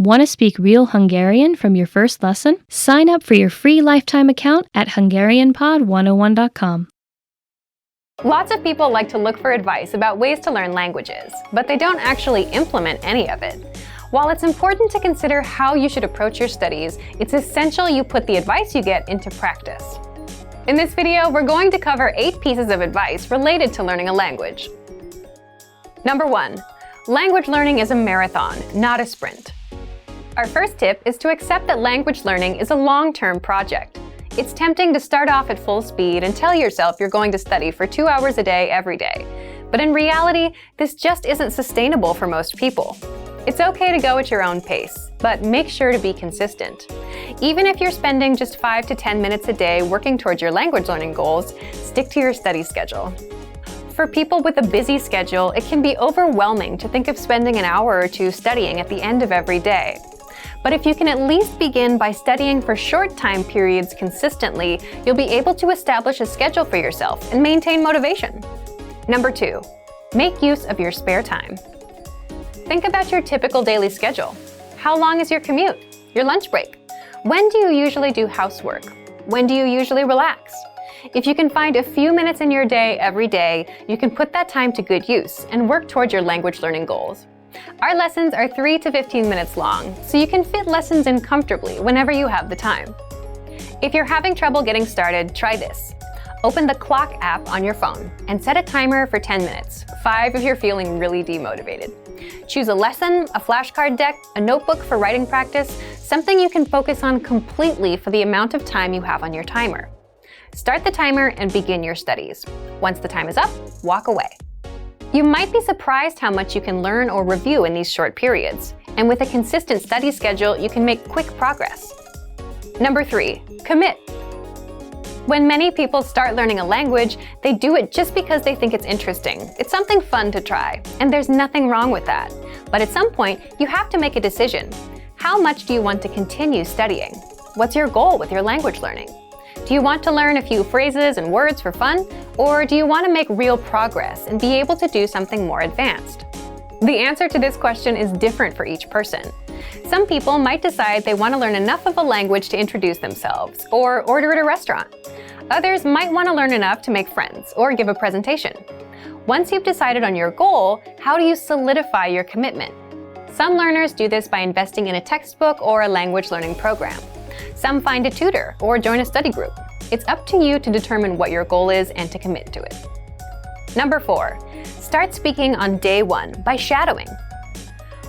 Want to speak real Hungarian from your first lesson? Sign up for your free lifetime account at HungarianPod101.com. Lots of people like to look for advice about ways to learn languages, but they don't actually implement any of it. While it's important to consider how you should approach your studies, it's essential you put the advice you get into practice. In this video, we're going to cover 8 pieces of advice related to learning a language. Number 1. Language learning is a marathon, not a sprint. Our first tip is to accept that language learning is a long-term project. It's tempting to start off at full speed and tell yourself you're going to study for 2 hours a day every day. But in reality, this just isn't sustainable for most people. It's okay to go at your own pace, but make sure to be consistent. Even if you're spending just 5 to 10 minutes a day working towards your language learning goals, stick to your study schedule. For people with a busy schedule, it can be overwhelming to think of spending an hour or two studying at the end of every day. But if you can at least begin by studying for short time periods consistently, you'll be able to establish a schedule for yourself and maintain motivation. Number 2, make use of your spare time. Think about your typical daily schedule. How long is your commute? Your lunch break? When do you usually do housework? When do you usually relax? If you can find a few minutes in your day every day, you can put that time to good use and work toward your language learning goals. Our lessons are 3 to 15 minutes long, so you can fit lessons in comfortably whenever you have the time. If you're having trouble getting started, try this. Open the Clock app on your phone and set a timer for 10 minutes, 5 if you're feeling really demotivated. Choose a lesson, a flashcard deck, a notebook for writing practice, something you can focus on completely for the amount of time you have on your timer. Start the timer and begin your studies. Once the time is up, walk away. You might be surprised how much you can learn or review in these short periods, and with a consistent study schedule, you can make quick progress. Number 3, commit. When many people start learning a language, they do it just because they think it's interesting. It's something fun to try, and there's nothing wrong with that. But at some point, you have to make a decision. How much do you want to continue studying? What's your goal with your language learning? Do you want to learn a few phrases and words for fun, or do you want to make real progress and be able to do something more advanced? The answer to this question is different for each person. Some people might decide they want to learn enough of a language to introduce themselves, or order at a restaurant. Others might want to learn enough to make friends or give a presentation. Once you've decided on your goal, how do you solidify your commitment? Some learners do this by investing in a textbook or a language learning program. Some find a tutor or join a study group. It's up to you to determine what your goal is and to commit to it. Number 4, start speaking on day 1 by shadowing.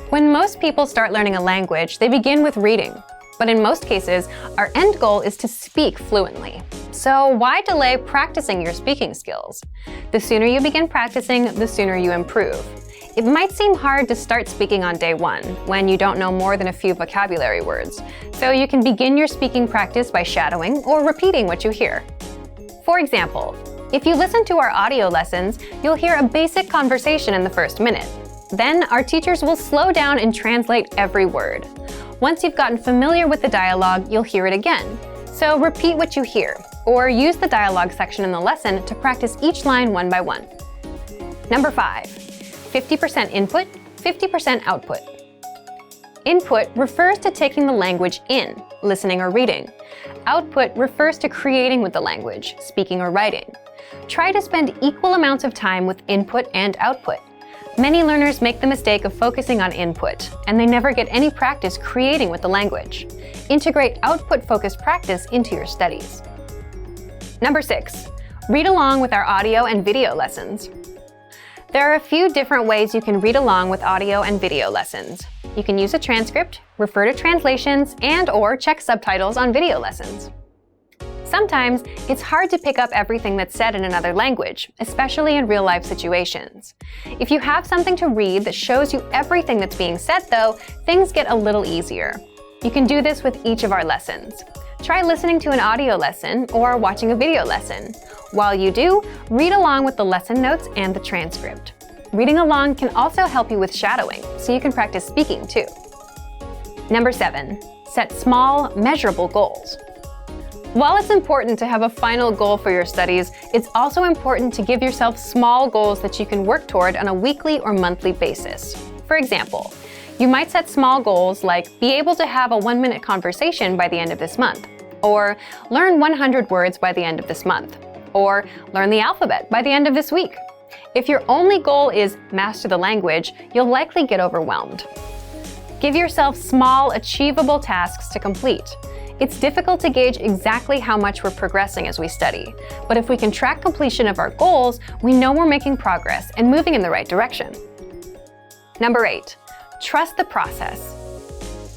When most people start learning a language, they begin with reading. But in most cases, our end goal is to speak fluently. So why delay practicing your speaking skills? The sooner you begin practicing, the sooner you improve. It might seem hard to start speaking on day 1 when you don't know more than a few vocabulary words, so you can begin your speaking practice by shadowing or repeating what you hear. For example, if you listen to our audio lessons, you'll hear a basic conversation in the first minute. Then our teachers will slow down and translate every word. Once you've gotten familiar with the dialogue, you'll hear it again. So repeat what you hear, or use the dialogue section in the lesson to practice each line one by one. Number 5. 50% input, 50% output. Input refers to taking the language in, listening or reading. Output refers to creating with the language, speaking or writing. Try to spend equal amounts of time with input and output. Many learners make the mistake of focusing on input, and they never get any practice creating with the language. Integrate output-focused practice into your studies. Number 6. Read along with our audio and video lessons. There are a few different ways you can read along with audio and video lessons. You can use a transcript, refer to translations, and/or check subtitles on video lessons. Sometimes, it's hard to pick up everything that's said in another language, especially in real-life situations. If you have something to read that shows you everything that's being said, though, things get a little easier. You can do this with each of our lessons. Try listening to an audio lesson or watching a video lesson. While you do, read along with the lesson notes and the transcript. Reading along can also help you with shadowing, so you can practice speaking too. Number 7. Set small, measurable goals. While it's important to have a final goal for your studies, it's also important to give yourself small goals that you can work toward on a weekly or monthly basis. For example, You might set small goals like be able to have a 1-minute conversation by the end of this month, or learn 100 words by the end of this month, or learn the alphabet by the end of this week. If your only goal is master the language, you'll likely get overwhelmed. Give yourself small, achievable tasks to complete. It's difficult to gauge exactly how much we're progressing as we study, but if we can track completion of our goals, we know we're making progress and moving in the right direction. Number 8, trust the process.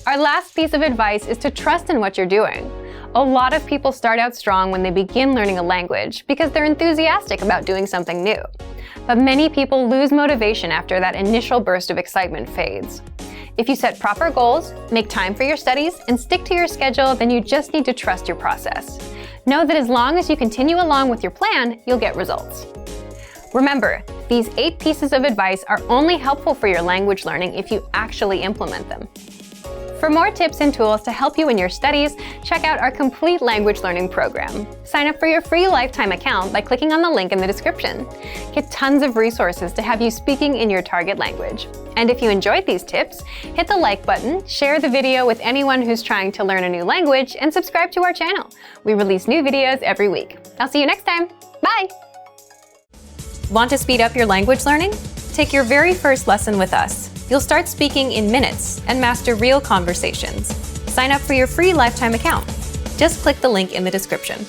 Our last piece of advice is to trust in what you're doing. A lot of people start out strong when they begin learning a language because they're enthusiastic about doing something new. But many people lose motivation after that initial burst of excitement fades. If you set proper goals, make time for your studies, and stick to your schedule, then you just need to trust your process. Know that as long as you continue along with your plan, you'll get results. Remember, these 8 pieces of advice are only helpful for your language learning if you actually implement them. For more tips and tools to help you in your studies, check out our complete language learning program. Sign up for your free lifetime account by clicking on the link in the description. Get tons of resources to have you speaking in your target language. And if you enjoyed these tips, hit the like button, share the video with anyone who's trying to learn a new language, and subscribe to our channel. We release new videos every week. I'll see you next time. Bye! Want to speed up your language learning? Take your very first lesson with us. You'll start speaking in minutes and master real conversations. Sign up for your free lifetime account. Just click the link in the description.